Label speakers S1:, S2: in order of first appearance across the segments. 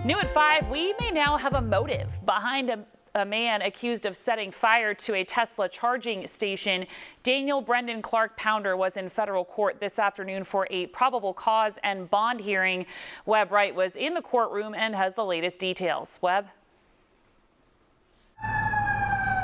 S1: New at 5, we may now have a motive behind a man accused of setting fire to a Tesla charging station. Brendan Clarke-Pounder was in federal court this afternoon for a probable cause and bond hearing. Webb Wright was in the courtroom and has the latest details. Webb?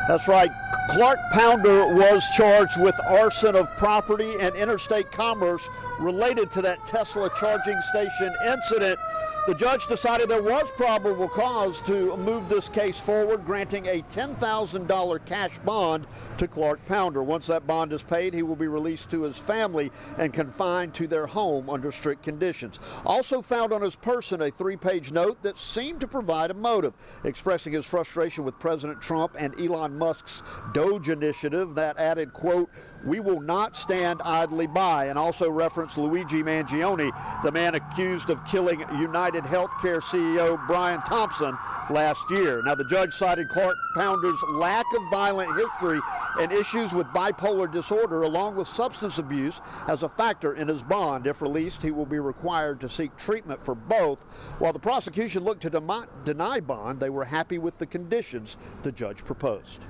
S2: That's right. Clarke-Pounder was charged with arson of property and interstate commerce related to that Tesla charging station incident. The judge decided there was probable cause to move this case forward, granting a $10,000 cash bond to Clarke-Pounder. Once that bond is paid, he will be released to his family and confined to their home under strict conditions. Also found on his person a 3-page note that seemed to provide a motive, expressing his frustration with President Trump and Elon Musk's Doge initiative that added, quote, "We will not stand idly by," and also referenced Luigi Mangione, the man accused of killing United Healthcare CEO Brian Thompson last year. Now, the judge cited Clarke-Pounder's lack of violent history and issues with bipolar disorder along with substance abuse as a factor in his bond. If released, he will be required to seek treatment for both. While the prosecution looked to deny bond, they were happy with the conditions the judge proposed.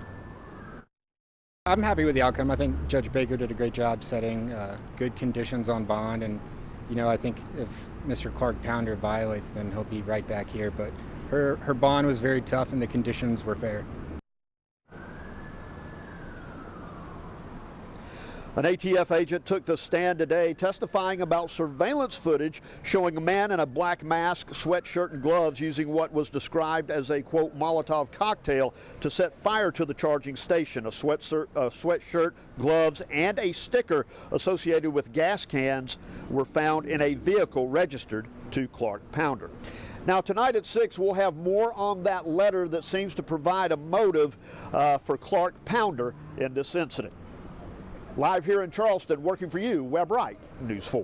S3: I'm happy with the outcome. I think Judge Baker did a great job setting good conditions on bond, and I think if Mr. Clarke-Pounder violates, then he'll be right back here. But her bond was very tough, and the conditions were fair.
S2: An ATF agent took the stand today testifying about surveillance footage showing a man in a black mask, sweatshirt, and gloves using what was described as a, quote, Molotov cocktail to set fire to the charging station. A sweatshirt, gloves, and a sticker associated with gas cans were found in a vehicle registered to Clarke-Pounder. Now, tonight at 6, we'll have more on that letter that seems to provide a motive for Clarke-Pounder in this incident. Live here in Charleston, working for you, Webb Wright, News 4.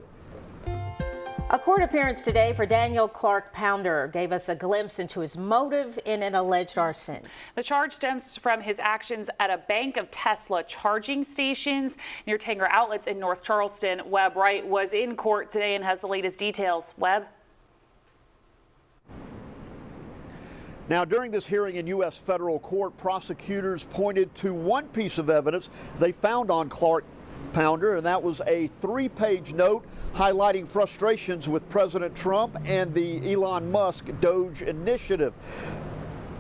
S4: A court appearance today for Daniel Clarke-Pounder gave us a glimpse into his motive in an alleged arson.
S1: The charge stems from his actions at a bank of Tesla charging stations near Tanger Outlets in North Charleston. Webb Wright was in court today and has the latest details. Webb?
S2: Now, during this hearing in U.S. federal court, prosecutors pointed to one piece of evidence they found on Clarke-Pounder, and that was a 3-page note highlighting frustrations with President Trump and the Elon Musk Doge initiative.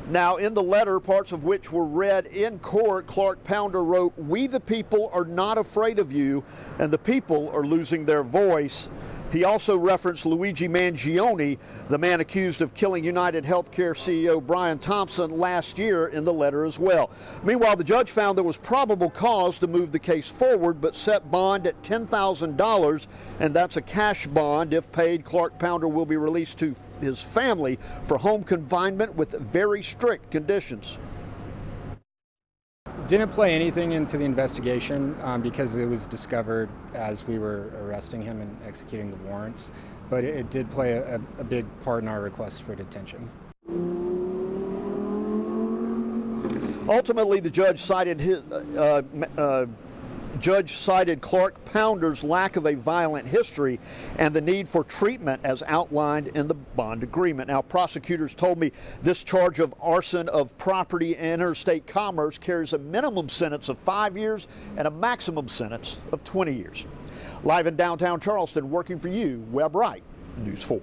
S2: Now, in the letter, parts of which were read in court, Clarke-Pounder wrote, "We the people are not afraid of you, and the people are losing their voice." He also referenced Luigi Mangione, the man accused of killing United Healthcare CEO Brian Thompson last year, in the letter as well. Meanwhile, the judge found there was probable cause to move the case forward, but set bond at $10,000, and that's a cash bond. If paid, Clarke-Pounder will be released to his family for home confinement with very strict conditions.
S3: Didn't play anything into the investigation because it was discovered as we were arresting him and executing the warrants, but it did play a big part in our request for detention.
S2: Ultimately, the judge cited Clarke-Pounder's lack of a violent history and the need for treatment as outlined in the bond agreement. Now, prosecutors told me this charge of arson of property and interstate commerce carries a minimum sentence of 5 years and a maximum sentence of 20 years. Live in downtown Charleston, working for you, Webb Wright, News 4.